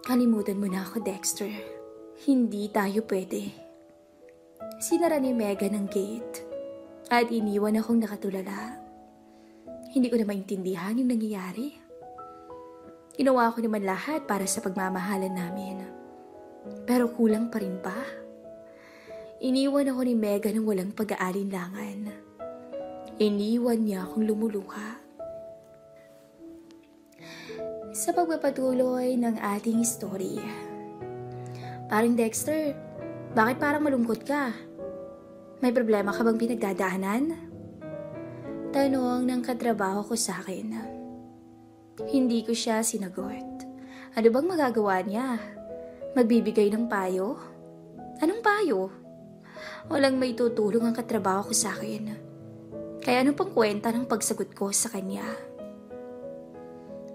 Kalimutan mo na ako, Dexter. Hindi tayo pwede. Sinara ni Megan ang gate at iniwan akong nakatulala. Hindi ko na maintindihan yung nangyayari. Ginawa ko naman lahat para sa pagmamahalan namin. Pero kulang pa rin ba? Iniwan ako ni Megan ng walang pag-aalinlangan. Iniwan niya akong lumuluha. Sa pagpapatuloy ng ating story. Paring Dexter, bakit parang malungkot ka? May problema ka bang pinagdadaanan? Tanong ng katrabaho ko sa akin. Hindi ko siya sinagot. Ano bang magagawa niya? Magbibigay ng payo? Anong payo? Walang may tutulong ang katrabaho ko sa akin. Kaya ano pang kwenta ng pagsagot ko sa kanya?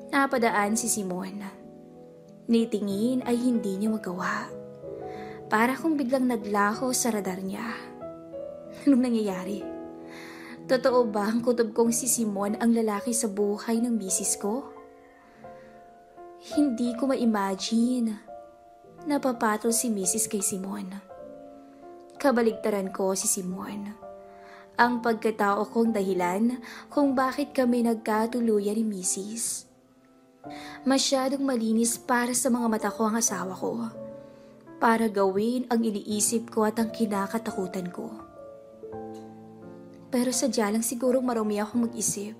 Napadaan si Simon. Nitingin ay hindi niya magawa. Para kung biglang naglaho sa radar niya. Anong nangyayari? Totoo ba ang kutob kong si Simon ang lalaki sa buhay ng misis ko? Hindi ko ma-imagine. Napapatol si misis kay Simon. Kabaligtaran ko si Simon. Ang pagkatao kong dahilan kung bakit kami nagkatuluyan ni misis. Masyadong malinis para sa mga mata ko ang asawa ko. Para gawin ang iniisip ko at ang kinakatakutan ko. Pero sadya lang sigurong marumi akong mag-isip.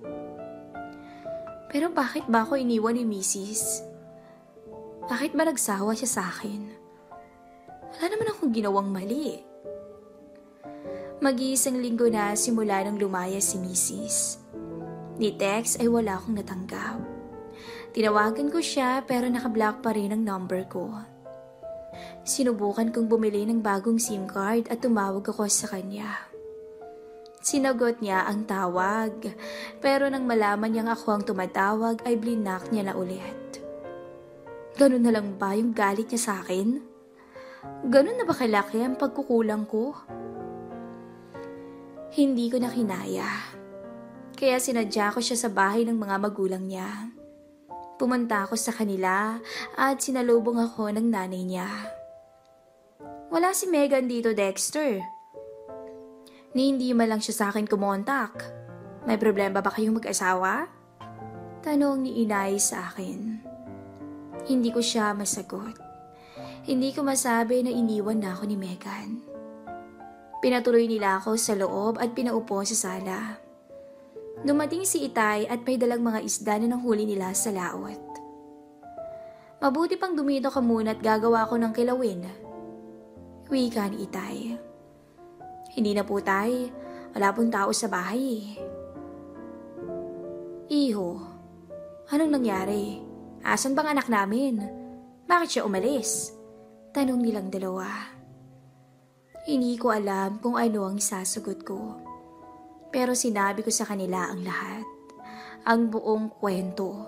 Pero bakit ba ako iniwan ni misis? Bakit ba nagsawa siya sa akin? Wala naman akong ginawang mali. Mag-iisang linggo na simula nang lumaya si misis. Ni text ay wala akong natanggap. Tinawagan ko siya pero nakablock pa rin ang number ko. Sinubukan kong bumili ng bagong SIM card at tumawag ako sa kanya. Sinagot niya ang tawag pero nang malaman niyang ako ang tumatawag ay blinak niya na ulit. Ganun na lang ba yung galit niya sa akin? Ganun na ba kalaki ang pagkukulang ko? Hindi ko na kinaya. Kaya sinadya ko siya sa bahay ng mga magulang niya. Pumunta ako sa kanila at sinalubong ako ng nanay niya. Wala si Megan dito, Dexter. Ni hindi man lang siya sa akin kumontak. May problema ba kayong mag-asawa? Tanong ni inay sa akin. Hindi ko siya masagot. Hindi ko masabi na iniwan na ako ni Megan. Pinatuloy nila ako sa loob at pinaupo sa sala. Dumating si Itay at may dalang mga isda na nanghuli nila sa laot. Mabuti pang dumito ka muna at gagawa ko ng kilawin. Wika ni Itay. Hindi na po, Tay. Wala pong tao sa bahay. Iho, anong nangyari? Asan bang anak namin? Bakit siya umalis? Tanong nilang dalawa. Hindi ko alam kung ano ang isasagot ko. Pero sinabi ko sa kanila ang lahat. Ang buong kwento.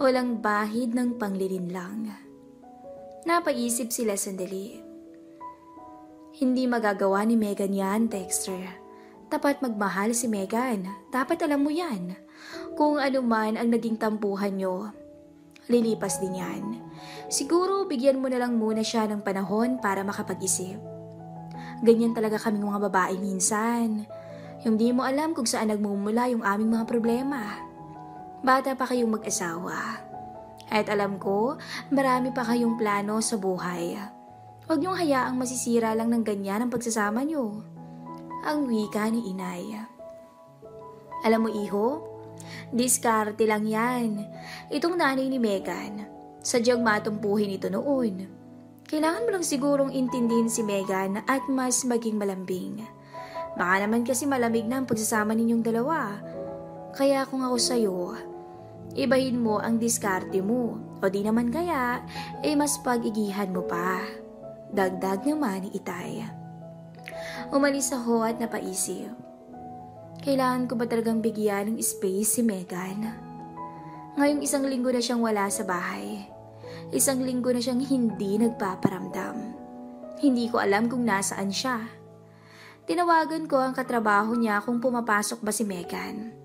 Walang bahid ng panglilinlang. Napaisip sila sandali. Hindi magagawa ni Megan yan, Dexter. Tapat magmahal si Megan. Dapat alam mo yan. Kung ano man ang naging tampuhan nyo, lilipas din yan. Siguro bigyan mo na lang muna siya ng panahon para makapag-isip. Ganyan talaga kaming mga babae minsan. Yung di mo alam kung saan nagmumula yung aming mga problema. Bata pa kayong mag-asawa. At alam ko, marami pa kayong plano sa buhay. Huwag niyong hayaang masisira lang ng ganyan ang pagsasama niyo. Ang wika ni inay. Alam mo, iho, diskarte lang yan. Itong nanay ni Megan, sadyang matumpuhin ito noon. Kailangan mo lang sigurong intindihin si Megan at mas maging malambing. Baka naman kasi malamig na ang pagsasama ninyong dalawa. Kaya kung ako sa'yo, ibahin mo ang diskarte mo. O di naman kaya, mas pag-igihan mo pa. Dagdag naman ni Itay. Umalis ako at napaisip. Kailangan ko ba talagang bigyan ng space si Megan? Ngayong 1 linggo na siyang wala sa bahay. 1 linggo na siyang hindi nagpaparamdam. Hindi ko alam kung nasaan siya. Tinawagan ko ang katrabaho niya kung pumapasok ba si Megan.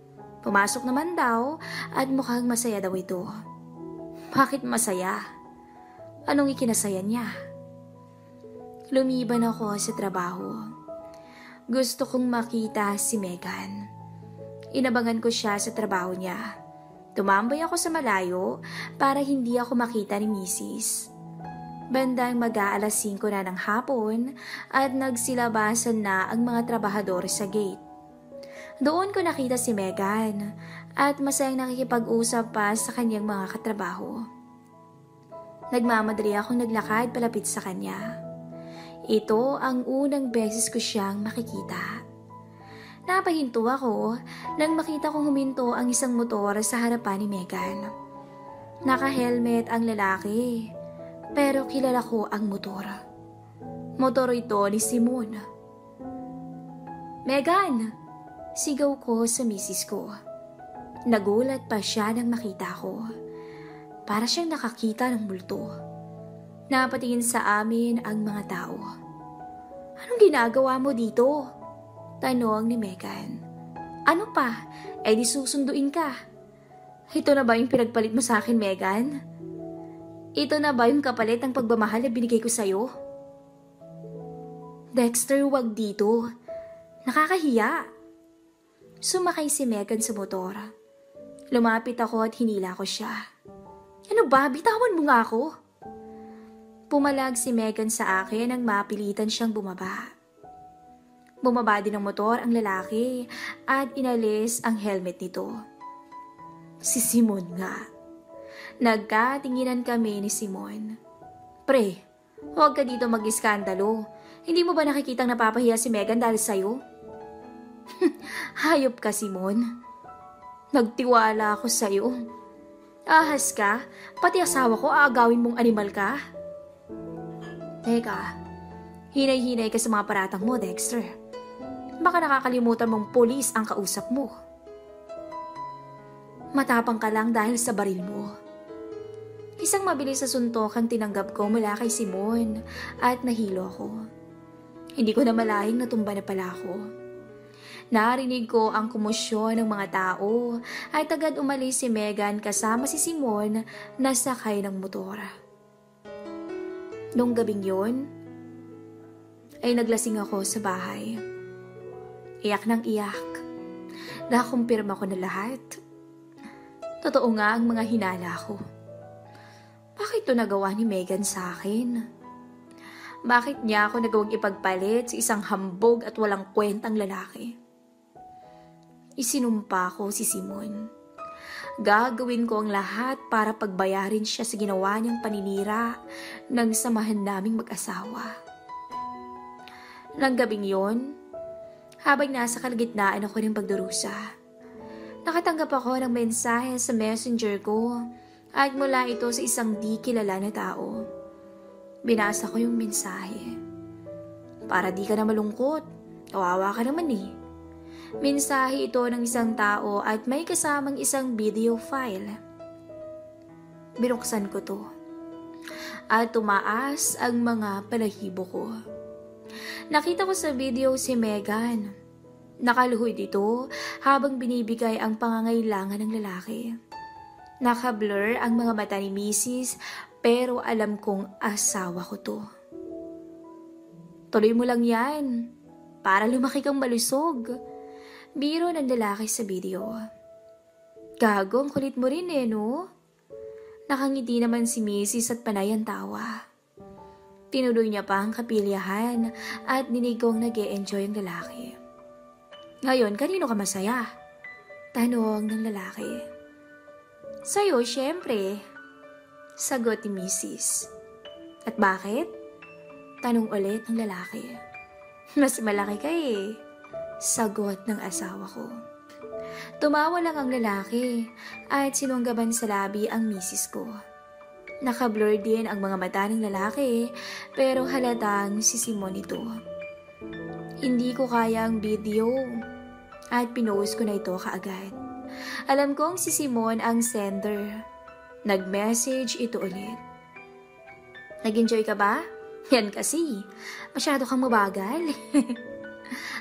Pumasok naman daw at mukhang masaya daw ito. Bakit masaya? anong ikinasaya niya. Lumiban ako sa trabaho. Gusto kong makita si Megan. Inabangan ko siya sa trabaho niya. Tumambay ako sa malayo para hindi ako makita ni Mrs. Bandang mag-aalas 5 na ng hapon at nagsilabasan na ang mga trabahador sa gate. Doon ko nakita si Megan at masayang nakikipag-usap pa sa kanyang mga katrabaho. Nagmamadali akong naglakad palapit sa kanya. Ito ang unang beses ko siyang makikita. Napahinto ako nang makita kong huminto ang isang motor sa harapan ni Megan. Naka-helmet ang lalaki, pero kilala ko ang motor. Motor ito ni Simon. "Megan!" Sigaw ko sa misis ko. Nagulat pa siya nang makita ko. Para siyang nakakita ng multo. Napatingin sa amin ang mga tao. "Anong ginagawa mo dito?" Tanong ni Megan. "Ano pa? Di susunduin ka." "Ito na ba yung pinagpalit mo sa akin, Megan? Ito na ba yung kapalit ng pagmamahal na binigay ko sa'yo?" "Dexter, wag dito. Nakakahiya." Sumakay si Megan sa motor. Lumapit ako at hinila ko siya. "Ano ba? Bitawan mo nga ako." Pumalag si Megan sa akin nang mapilitan siyang bumaba. Bumaba din ng motor ang lalaki at inalis ang helmet nito. Si Simon nga. Nagkatinginan kami ni Simon. "Pre, huwag ka dito mag-iskandalo. Hindi mo ba nakikitang napapahiya si Megan dahil sa'yo?" "Hayop ka, Simon. Nagtiwala ako sa'yo. Ahas ka, pati asawa ko aagawin mong animal ka." "Teka, hinay-hinay ka sa mga paratang mo, Dexter. Baka nakakalimutan mong pulis ang kausap mo. Matapang ka lang dahil sa baril mo." Isang mabilis na suntok ang tinanggap ko mula kay Simon at nahilo ako. Hindi ko na malahing natumba na pala ako. Narinig ko ang komosyon ng mga tao at agad umalis si Megan kasama si Simon na sakay ng motor. Nung gabing yon, ay naglasing ako sa bahay. Iyak ng iyak. Nakumpirma ko na lahat. Totoo nga ang mga hinala ko. Bakit ito nagawa ni Megan sa akin? Bakit niya ako nagawang ipagpalit sa isang hambog at walang kwentang lalaki? Isinumpa ko si Simon. Gagawin ko ang lahat para pagbayarin siya sa ginawa niyang paninira ng samahan naming mag-asawa. Nang gabing yon, habang nasa kalagitnaan ako ng pagdurusa, nakatanggap ako ng mensahe sa messenger ko at mula ito sa isang di kilala na tao. Binasa ko yung mensahe. "Para di ka na malungkot, kawawa ka naman eh." Mensahe ito ng isang tao at may kasamang isang video file. Binuksan ko to at tumaas ang mga balahibo ko. Nakita ko sa video si Megan. Nakaluhod ito habang binibigay ang pangangailangan ng lalaki. Naka-blur ang mga mata ni Mrs. pero alam kong asawa ko to. "Tuloy mo lang yan para lumaki kang malusog." Biro ng lalaki sa video. "Gago, ang kulit mo rin eh, no?" Nakangiti naman si Mrs. at panay ang tawa. Tinuloy niya pa ang kapilyahan at dinig kong nag-e-enjoy ang lalaki. "Ngayon, kanino ka masaya?" Tanong ng lalaki. "Sa'yo, syempre." Sagot ni Mrs. "At bakit?" Tanong ulit ng lalaki. "Mas malaki ka eh." Sagot ng asawa ko. Tumawa lang ang lalaki at sinunggaban sa labi ang misis ko. Naka-blur din ang mga mata ng lalaki pero halatang si Simon ito. Hindi ko kaya ang video at pinost ko na ito kaagad. Alam kong si Simon ang sender. Nag-message ito ulit. "Nag-enjoy ka ba? Yan kasi. Masyado kang mabagal."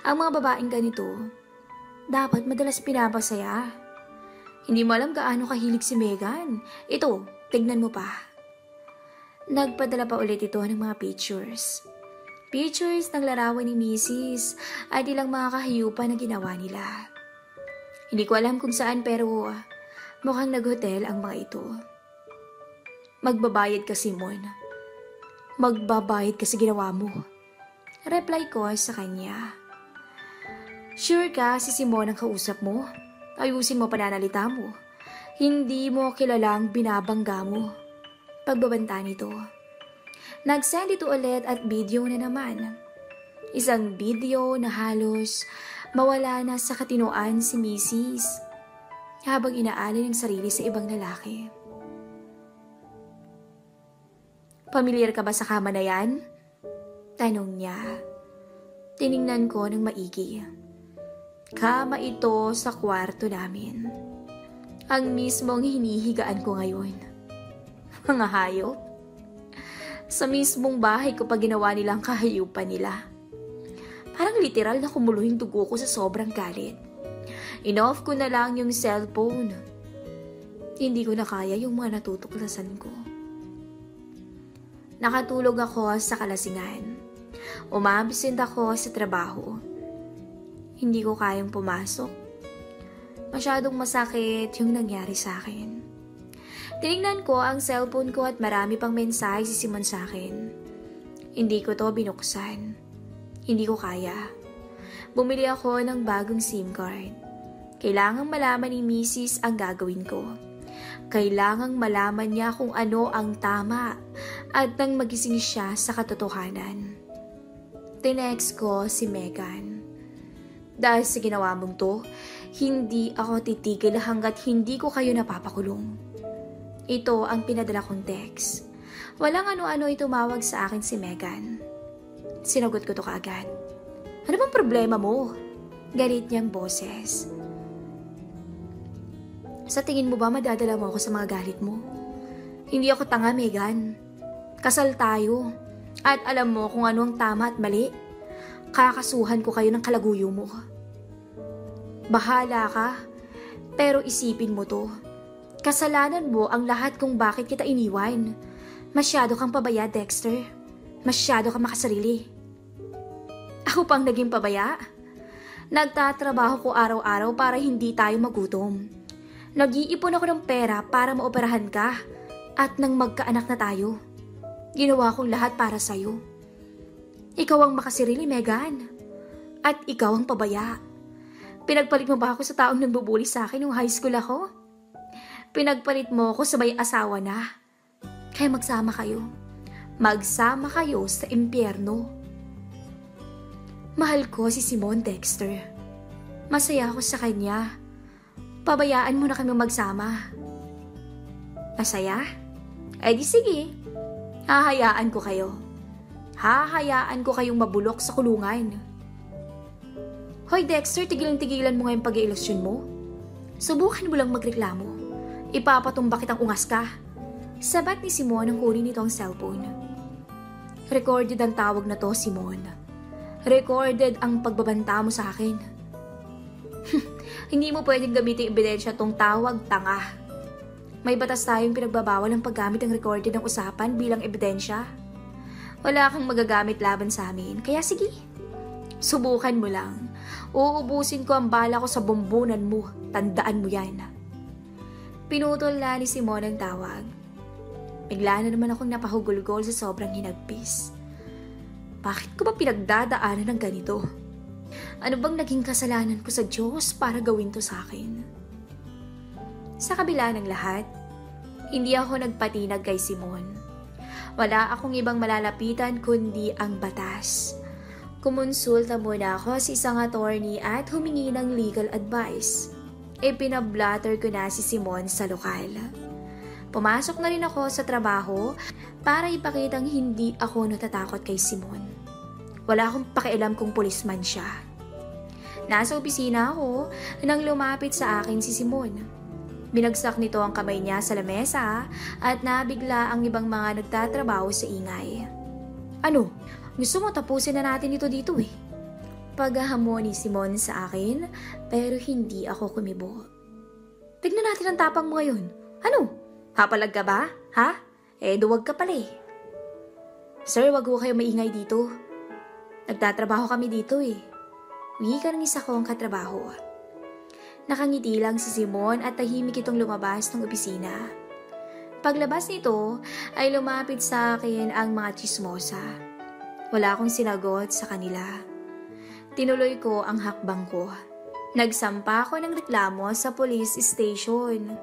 Ang mga babaeng ganito, dapat madalas pinapasaya. Hindi mo alam gaano kahilig si Megan. Ito, tignan mo pa. Nagpadala pa ulit ito ng mga pictures. Pictures ng larawan ni Mrs. at ilang mga kahiyupan na ginawa nila. Hindi ko alam kung saan pero mukhang nag-hotel ang mga ito. Magbabayad ka, Simon. Magbabayad ka sa ginawa mo. Reply ko sa kanya. Sure ka si Simon ang kausap mo? Ayusin mo pananalita mo. Hindi mo kilalang binabangga mo. Pagbabanta nito. Nag-send ito ulit at video na naman. Isang video na halos mawala na sa katinoan si Mrs. habang inaalay ng sarili sa ibang lalaki. Pamilyar ka ba sa kama na yan? Tanong niya. Tiningnan ko ng maigi. Kama ito sa kwarto namin. Ang mismong hinihigaan ko ngayon. Mga hayop. Sa mismong bahay ko pa ginawa nilang kahayupan nila. Parang literal na kumulo yung dugo ko sa sobrang galit. In-off ko na lang yung cellphone. Hindi ko na kaya yung mga natutuklasan ko. Nakatulog ako sa kalasingan. Umabsent ako sa trabaho. Hindi ko kayang pumasok. Masyadong masakit yung nangyari sa akin. Tinignan ko ang cellphone ko at marami pang mensahe si Simon sa akin. Hindi ko to binuksan. Hindi ko kaya. Bumili ako ng bagong SIM card. Kailangang malaman ni Mrs. ang gagawin ko. Kailangang malaman niya kung ano ang tama at nang magising siya sa katotohanan. Tinext ko si Megan. Dahil sa ginawa mong to, hindi ako titigil hanggat hindi ko kayo napapakulong. Ito ang pinadala kong text. Walang ano-ano ay tumawag sa akin si Megan. Sinagot ko to kaagad. Ano bang problema mo? Galit niyang boses. Sa tingin mo ba madadala mo ako sa mga galit mo? Hindi ako tanga, Megan. Kasal tayo. At alam mo kung ano ang tama at mali. Kakasuhan ko kayo ng kalaguyo mo. Bahala ka. Pero isipin mo to. Kasalanan mo ang lahat kung bakit kita iniwan. Masyado kang pabaya, Dexter. Masyado kang makasarili. Ako pang naging pabaya? Nagtatrabaho ko araw-araw para hindi tayo magutom. Nag-iipon ako ng pera para maoperahan ka at nang magkaanak na tayo. Ginawa kong lahat para sa'yo. Ikaw ang makasarili, Megan. At ikaw ang pabaya. Pinagpalit mo ba ako sa taong nagbubuli sa akin nung high school ako? Pinagpalit mo ako sa may asawa na. Kaya magsama kayo. Magsama kayo sa impyerno. Mahal ko si Simon, Dexter. Masaya ako sa kanya. Pabayaan mo na kami magsama. Masaya? Eh di sige. Hahayaan ko kayo. Hahayaan ko kayong mabulok sa kulungan. Hoy Dexter, tigilan mo ngayong pag-iilusyon mo. Subukan mo lang magreklamo. Ipapatumba kitang ungas ka. Sabat ni Simon ang kunin nito ang cellphone. Recorded ang tawag na to, Simon. Recorded ang pagbabanta mo sa akin. Hindi mo pwedeng gamitin ebidensya tong tawag, tanga. May batas tayong pinagbabawal ang paggamit ng recorded ng usapan bilang ebidensya. Wala kang magagamit laban sa amin, kaya sige. Subukan mo lang. Uubusin ko ang bala ko sa bombonan mo. Tandaan mo yan. Pinutol na ni Simon ang tawag. Bigla na naman akong napahugulgol sa sobrang hinagpis. Bakit ko ba pinagdadaanan ng ganito? Ano bang naging kasalanan ko sa Diyos para gawin to sa akin? Sa kabila ng lahat, hindi ako nagpatinag kay Simon. Wala akong ibang malalapitan kundi ang batas. Kumonsulta muna ako sa isang attorney at humingi ng legal advice. Ipinablatter ko na si Simon sa lokal. Pumasok na rin ako sa trabaho para ipakitang hindi ako natatakot kay Simon. Wala akong pakialam kung pulisman siya. Nasa opisina ako nang lumapit sa akin si Simon. Binagsak nito ang kamay niya sa lamesa at nabigla ang ibang mga nagtatrabaho sa ingay. Ano? Gusto mo tapusin na natin ito dito eh. Paghahamon ni Simon sa akin pero hindi ako kumibo. Tignan natin ang tapang mo ngayon. Ano? Hapalag ka ba? Ha? Eh duwag ka pala eh. Sir, wag ho kayo maingay dito. Nagtatrabaho kami dito eh. Wika ng isa kong katrabaho. Nakangiti lang si Simon at tahimik itong lumabas ng opisina. Paglabas nito ay lumapit sa akin ang mga tsismosa. Wala akong sinagot sa kanila. Tinuloy ko ang hakbang ko. Nagsampa ako ng reklamo sa police station.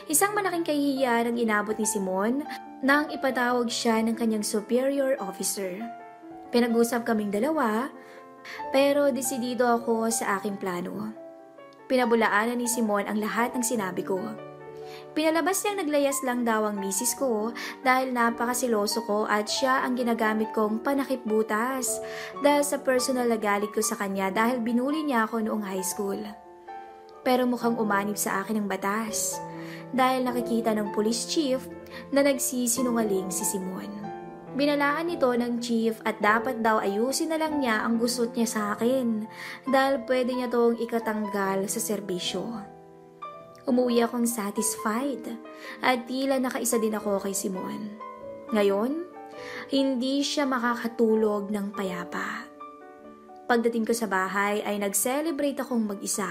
Isang malaking kahihiyan ang inabot ni Simon nang ipatawag siya ng kanyang superior officer. Pinag-usap kaming dalawa, pero desidido ako sa aking plano. Pinabulaanan ni Simon ang lahat ng sinabi ko. Pinalabas niyang naglayas lang daw ang misis ko dahil napakasiloso ko at siya ang ginagamit kong panakip-butas dahil sa personal na galit ko sa kanya dahil binuli niya ako noong high school. Pero mukhang umanib sa akin ang batas dahil nakikita ng police chief na nagsisinungaling si Simon. Binalaan ito ng chief at dapat daw ayusin na lang niya ang gusot niya sa akin dahil pwede niya tong ikatanggal sa serbisyo. Umuwi akong satisfied at tila nakaisa din ako kay Simon. Ngayon, hindi siya makakatulog ng payapa. Pagdating ko sa bahay ay nag-celebrate akong mag-isa.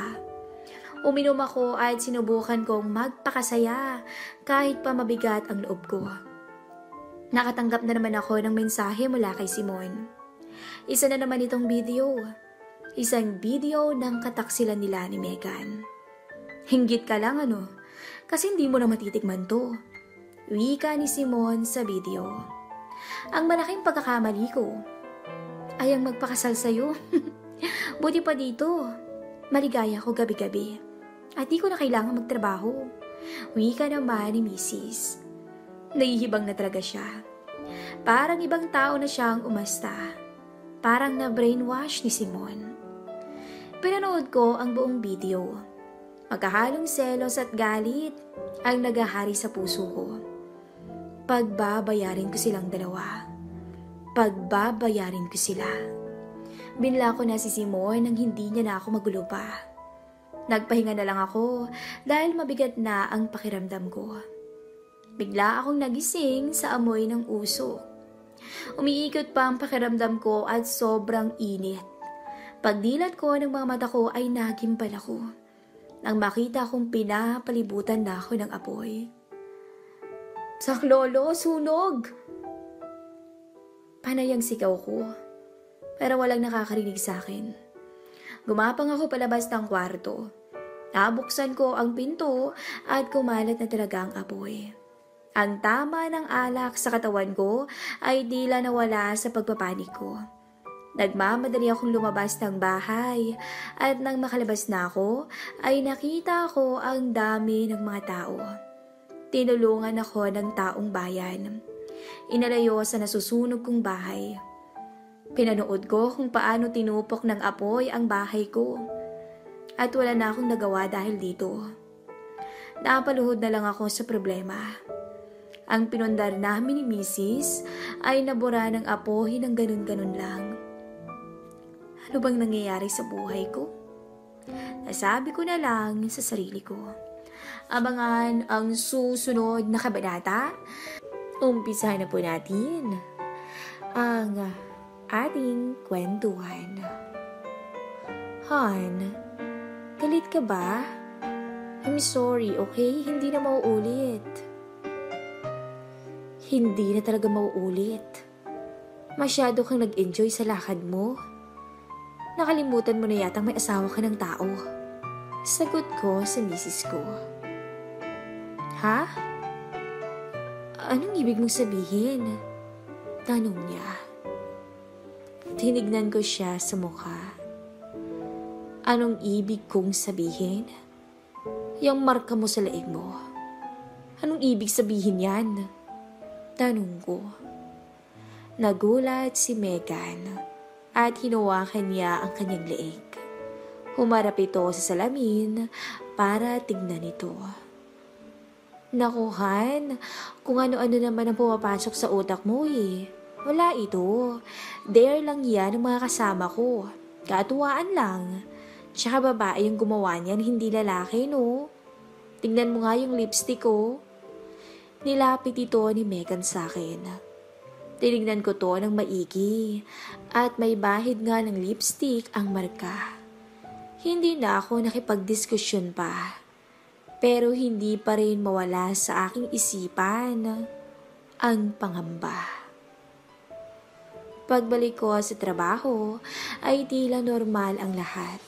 Uminom ako at sinubukan kong magpakasaya kahit pa mabigat ang loob ko. Nakatanggap na naman ako ng mensahe mula kay Simon. Isa na naman itong video. Isang video ng kataksilan nila ni Megan. Hinggit ka lang ano, kasi hindi mo na matitikman to. Wika ni Simon sa video. Ang malaking pagkakamali ko ay ang magpakasal sa'yo. Buti pa dito, maligaya ko gabi-gabi at di ko na kailangan magtrabaho. Wika naman ni Mrs. Nahihibang na talaga siya. Parang ibang tao na siyang umasta. Parang na-brainwash ni Simon. Pinanood ko ang buong video. Magkahalong selos at galit ang nagahari sa puso ko. Pagbabayarin ko silang dalawa. Pagbabayarin ko sila. Binla ko na si Simon nang hindi niya na ako magulo pa. Nagpahinga na lang ako dahil mabigat na ang pakiramdam ko. Bigla akong nagising sa amoy ng usok. Umiikot pa ang pakiramdam ko at sobrang init. Pagdilat ko ng mga mata ko ay nagimpal ako nang makita kong pinapalibutan na ako ng apoy. Saklolo, sunog! Panay ang sigaw ko, pero walang nakakarinig sa akin. Gumapang ako palabas ng kwarto. Nabuksan ko ang pinto at kumalat na talaga ang apoy. Ang tama ng alak sa katawan ko ay tila nawala sa pagpapanik ko. Nagmamadali akong lumabas ng bahay at nang makalabas na ako ay nakita ko ang dami ng mga tao. Tinulungan ako ng taong bayan. Inalayo sa nasusunog kong bahay. Pinanood ko kung paano tinupok ng apoy ang bahay ko. At wala na akong nagawa dahil dito. Napaluhod na lang ako sa problema. Ang pinundar namin ni Mrs. ay nabura ng apoy ng ganun-ganun lang. Ano bang nangyayari sa buhay ko? Nasabi ko na lang sa sarili ko. Abangan ang susunod na kabanata. Umpisa na po natin ang ating kwentuhan. Han, galit ka ba? I'm sorry, okay? Hindi na mauulit. Hindi na talaga mauulit. Masyado kang nag-enjoy sa lakad mo. Nakalimutan mo na yatang may asawa ka ng tao. Sagot ko sa misis ko. Ha? Anong ibig mong sabihin? Tanong niya. Tinignan ko siya sa mukha. Anong ibig kong sabihin? Yung marka mo sa leeg mo. Anong ibig sabihin yan? Tanong ko. Nagulat si Megan at hinawakan niya ang kanyang leeg. Humarap ito sa salamin para tignan ito. Naku, Han, kung ano-ano naman ang pumapasok sa utak mo eh. Wala ito. Dare lang yan ng mga kasama ko. Katuwaan lang. Tsaka babae yung gumawa niyan, hindi lalaki, no? Tingnan mo nga yung lipstick ko. Nilapit ito ni Megan sa akin. Tinignan ko to ng maigi at may bahid nga ng lipstick ang marka. Hindi na ako nakipagdiskusyon pa, pero hindi pa rin mawala sa aking isipan ang pangamba. Pagbalik ko sa trabaho ay tila normal ang lahat.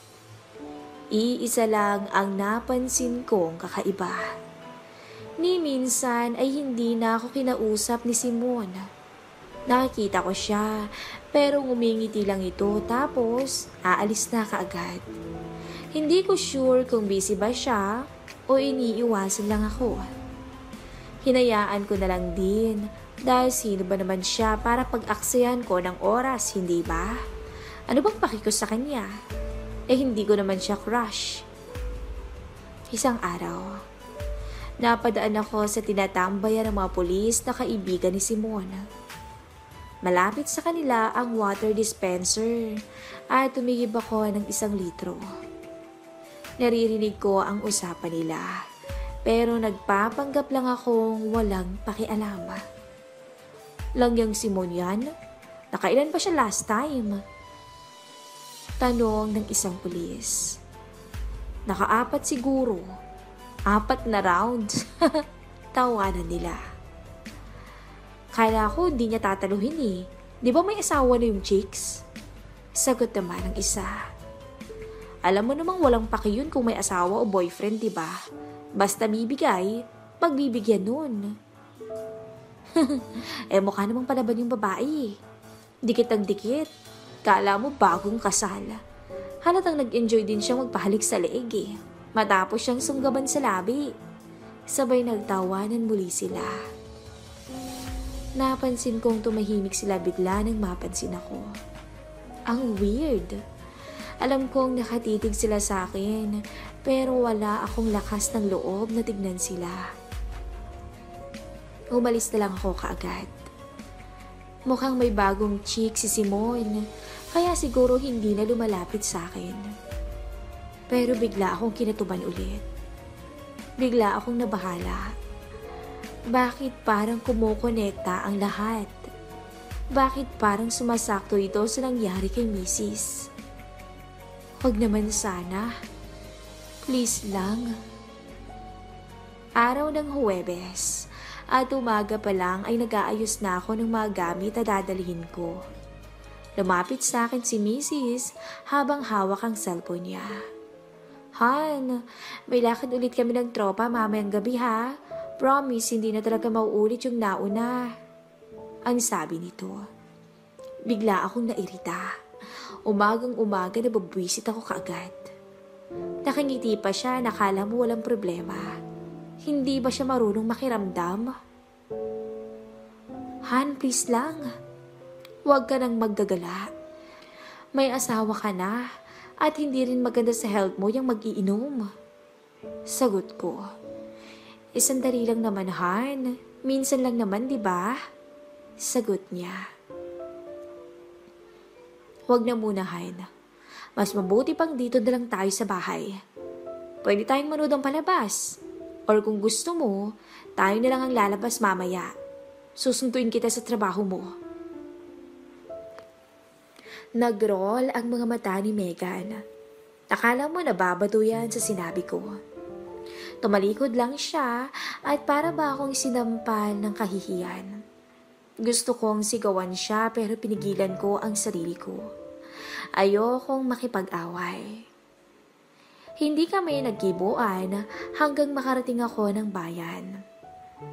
Iisa lang ang napansin kong kakaiba. Ni minsan ay hindi na ako kinausap ni Simon. Nakikita ko siya pero ngumingiti lang ito tapos aalis na kaagad. Hindi ko sure kung busy ba siya o iniiwasan lang ako. Hinayaan ko na lang din dahil sino ba naman siya para pag-aksayan ko ng oras, hindi ba? Ano bang paki ko sa kanya? Hindi ko naman siya crush. Isang araw, napadaan ako sa tinatambayan ng mga pulis na kaibigan ni Simon. Malapit sa kanila ang water dispenser at tumigib ako ng 1 litro. Naririnig ko ang usapan nila pero nagpapanggap lang akong walang pakialam. Langyang Simon yan? Nakailan pa siya last time? Tanong ng isang pulis. Naka-4 siguro. 4 na rounds. Tawanan nila. Kala ko hindi niya tataluhin eh. Di ba may asawa na yung chicks? Sagot naman ng isa. Alam mo namang walang paki yun kung may asawa o boyfriend, di ba? Basta bibigay, pagbibigyan nun. Mukha namang palaban yung babae. Dikit ang dikit. Kala mo bagong kasal. Halatang nag-enjoy din siyang magpahalik sa leeg eh. Matapos siyang sunggaban sa labi. Sabay nagtawanan muli sila. Napansin kong tumahimik sila bigla nang mapansin ako. Ang weird. Alam kong nakatitig sila sa akin pero wala akong lakas ng loob na tignan sila. Umalis na lang ako kaagad. Mukhang may bagong chick si Simon, kaya siguro hindi na lumalapit sa akin. Pero bigla akong kinatuban ulit. Bigla akong nabahala. Bakit parang kumukonekta ang lahat? Bakit parang sumasakto ito sa nangyari kay Mrs.? Huwag naman sana. Please lang. Araw ng Huwebes. At umaga pa lang ay nag-aayos na ako ng mga gamit na dadalhin ko. Lumapit sa akin si Mrs. habang hawak ang cellphone niya. Han, may lakad ulit kami ng tropa mamayang gabi ha. Promise, hindi na talaga mauulit yung nauna. Ang sabi nito. Bigla akong nairita. Umagang-umaga nababwisit ako kaagad. Nakangiti pa siya, nakala mo walang problema. Hindi ba siya marunong makiramdam? Han, please lang. Huwag ka nang maggagala. May asawa ka na at hindi rin maganda sa health mo yung mag-iinom. Sagot ko. Sandali lang naman, Han. Minsan lang naman, di ba? Sagot niya. Huwag na muna, Han. Mas mabuti pang dito na lang tayo sa bahay. Pwede tayong manood ng palabas. Or kung gusto mo, tayo na lang ang lalabas mamaya. Susunduin kita sa trabaho mo. Nag-roll ang mga mata ni Megan. Akala mo nababato yan sa sinabi ko. Tumalikod lang siya at para ba akong sinampal ng kahihiyan. Gusto kong sigawan siya pero pinigilan ko ang sarili ko. Ayokong makipag-away. Hindi kami nagkibuan hanggang makarating ako ng bayan.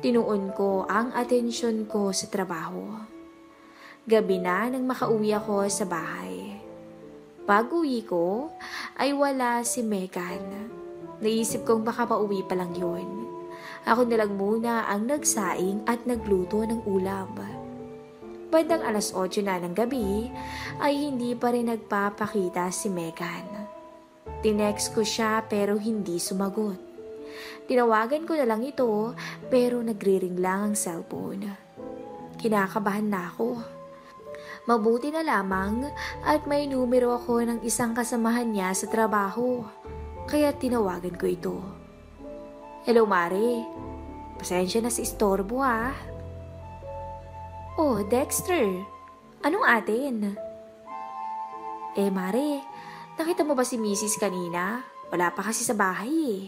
Tinuon ko ang atensyon ko sa trabaho. Gabi na nang makauwi ako sa bahay. Pag-uwi ko ay wala si Megan. Naisip kong baka pauwi pa lang yun. Ako na lang muna ang nagsaing at nagluto ng ulam. Bandang 8:00 na ng gabi ay hindi pa rin nagpapakita si Megan. Tinext ko siya pero hindi sumagot. Tinawagan ko na lang ito pero nagre-ring lang ang cellphone. Kinakabahan na ako. Mabuti na lamang at may numero ako ng isang kasamahan niya sa trabaho. Kaya tinawagan ko ito. Hello, Mare. Pasensya na sa istorbo ha. Oh, Dexter, anong atin? Mare, nakita mo ba si Mrs. kanina? Wala pa kasi sa bahay eh.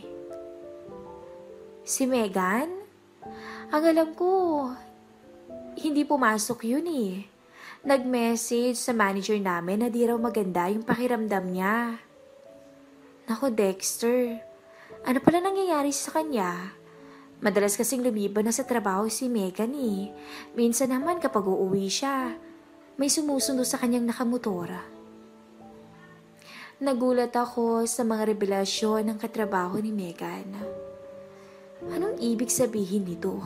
Si Megan? Ang alam ko, hindi pumasok yun eh. Nag-message sa manager namin na di raw maganda yung pakiramdam niya. Nako Dexter, ano pala nangyayari sa kanya? Madalas kasing lumiban na sa trabaho si Megan eh. Minsan naman kapag uuwi siya, may sumusundo sa kanyang nakamotora. Nagulat ako sa mga revelasyon ng katrabaho ni Megan. Anong ibig sabihin nito?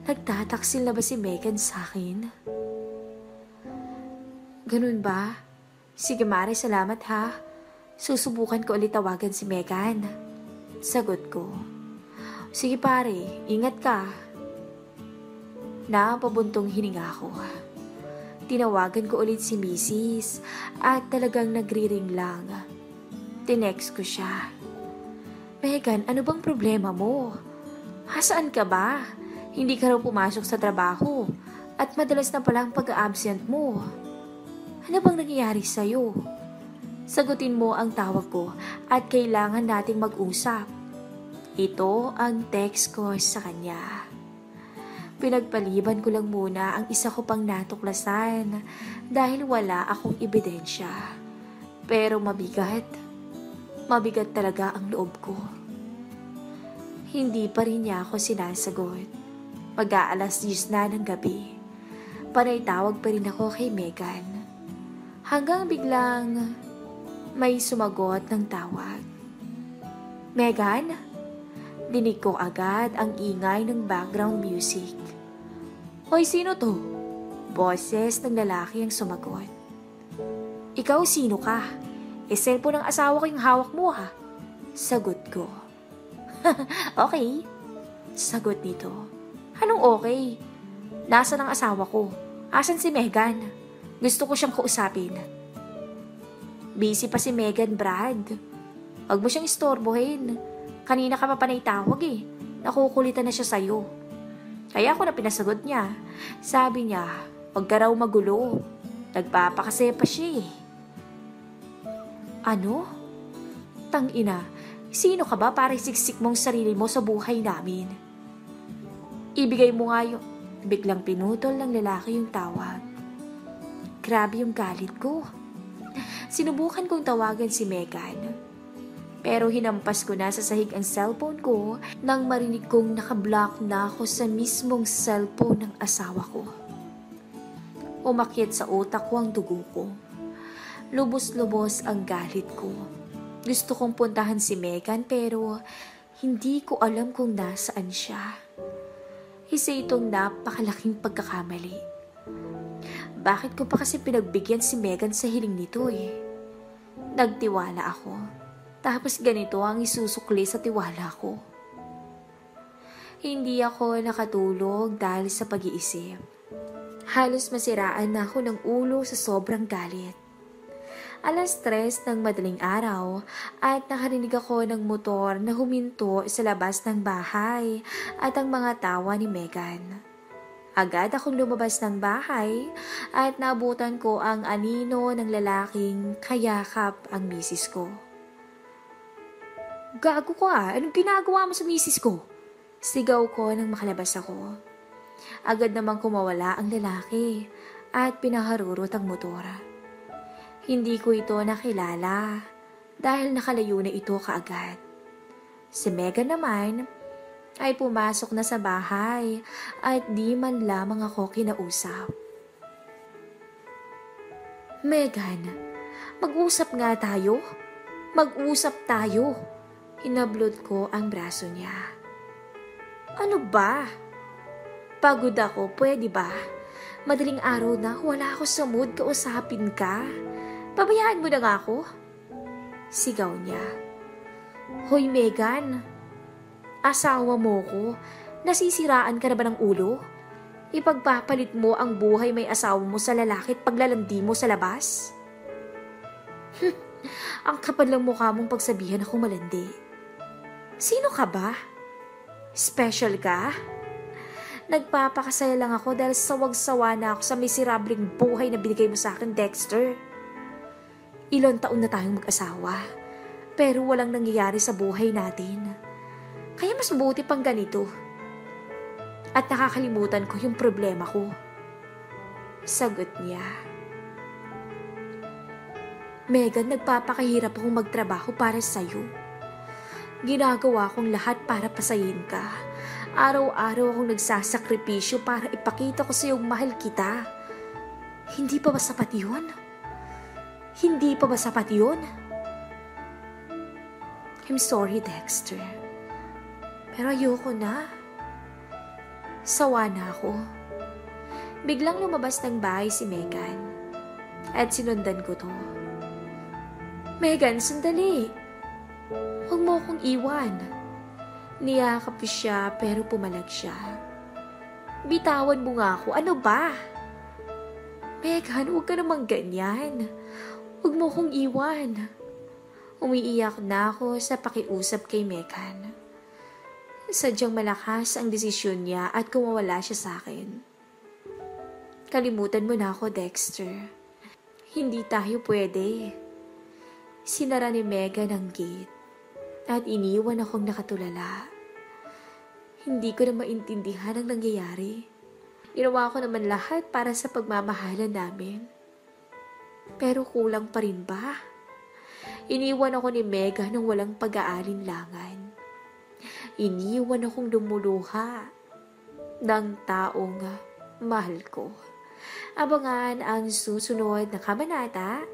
Nagtataksil na ba si Megan sa akin? Ganun ba? Sige Mare, salamat ha. Susubukan ko ulit tawagan si Megan. Sagot ko. Sige pare, ingat ka. Napabuntong hininga ko. Tinawagan ko ulit si Mrs. at talagang nagri-ring lang. Tinext ko siya. Megan, ano bang problema mo? Hasaan ka ba? Hindi ka raw pumasok sa trabaho at madalas na pala ang pag-absent mo. Ano bang nangyayari sa'yo? Sagutin mo ang tawag ko at kailangan nating mag-usap. Ito ang text ko sa kanya. Pinagpaliban ko lang muna ang isa ko pang natuklasan dahil wala akong ebidensya. Pero mabigat talaga ang loob ko. Hindi pa rin niya ako sinasagot. Mag-aalas 10 na ng gabi. Panay tawag pa rin ako kay Megan. Hanggang biglang may sumagot ng tawag. Megan? Dinig ko agad ang ingay ng background music. Hoy, sino to? Boses ng lalaki ang sumagot. Ikaw sino ka? Cellphone ng asawa ko yung hawak mo ha? Sagot ko. Okay. Sagot nito. Anong okay? Nasaan ang asawa ko? Asan si Megan? Gusto ko siyang kausapin. Busy pa si Megan, Brad. Huwag mo siyang istorbohin. Kanina ka pa panay tawag eh. Nakukulitan na siya sa'yo. Kaya ako na pinasagot niya. Sabi niya, huwag ka raw magulo. Nagpapakasepa siya eh. Ano? Tangina, sino ka ba para isiksik mong sarili mo sa buhay namin? Ibigay mo nga yung... Biglang pinutol ng lalaki yung tawag. Grabe yung galit ko. Sinubukan kong tawagan si Megan. Pero hinampas ko na sa sahig ang cellphone ko nang marinig kong nakablock na ako sa mismong cellphone ng asawa ko. Umakyat sa utak ko ang dugo ko. Lubos-lubos ang galit ko. Gusto kong puntahan si Megan pero hindi ko alam kung nasaan siya. Isa itong napakalaking pagkakamali. Bakit ko pa kasi pinagbigyan si Megan sa hiling nito eh? Nagtiwala ako. Tapos ganito ang isusukli sa tiwala ko. Hindi ako nakatulog dahil sa pag-iisip. Halos masiraan na ako ng ulo sa sobrang galit. 3:00 ng madaling araw at nakarinig ako ng motor na huminto sa labas ng bahay at ang mga tawa ni Megan. Agad akong lumabas ng bahay at naabutan ko ang anino ng lalaking kayakap ang misis ko. Gago ka, anong ginagawa mo sa misis ko? Sigaw ko nang makalabas ako. Agad namang kumawala ang lalaki at pinaharurot ang motora. Hindi ko ito nakilala dahil nakalayo na ito kaagad. Si Megan naman ay pumasok na sa bahay at di man lamang ako kinausap. Megan, mag-usap nga tayo. Mag-usap tayo. Hinablot ko ang braso niya. Ano ba? Pagod ako, pwede ba? Madaling araw na, wala ako sa mood kausapin ka. Pabayaan mo na nga ako. Sigaw niya. Hoy Megan, asawa mo ko, nasisiraan ka na ba ng ulo? Ipagpapalit mo ang buhay may asawa mo sa lalaki at paglalandi mo sa labas? Ang kapal lang mukha mong pagsabihan ako malandi. Sino ka ba? Special ka? Nagpapakasaya lang ako dahil sawag-sawa na ako sa miserableng buhay na binigay mo sa akin, Dexter. Ilang taon na tayong mag-asawa, pero walang nangyayari sa buhay natin. Kaya mas buti pang ganito. At nakakalimutan ko yung problema ko. Sagot niya. Megan, nagpapakahirap akong magtrabaho para sa'yo. Ginagawa kong lahat para pasayin ka. Araw-araw akong nagsasakripisyo para ipakita ko sa'yong mahal kita. Hindi pa ba sapat yun? Hindi pa ba sapat yun? I'm sorry, Dexter. Pero ayoko na. Sawa na ako. Biglang lumabas ng bahay si Megan. At sinundan ko to. Megan, sandali. Huwag mo akong iwan. Niyakap siya pero pumalag siya. Bitawan mo nga ako. Ano ba? Megan, huwag ka namang ganyan. Huwag mo akong iwan. Umiiyak na ako sa pakiusap kay Megan. Sadyang malakas ang desisyon niya at kumawala siya sa akin. Kalimutan mo na ako, Dexter. Hindi tayo pwede. Sinara ni Megan ang gate at iniwan akong nakatulala. Hindi ko na maintindihan ang nangyayari. Ginawa ko naman lahat para sa pagmamahalan namin. Pero kulang pa rin ba? Iniwan ako ni Megan ng walang pag-aalinlangan. Iniwan akong lumuluha ng taong mahal ko. Abangan ang susunod na kabanata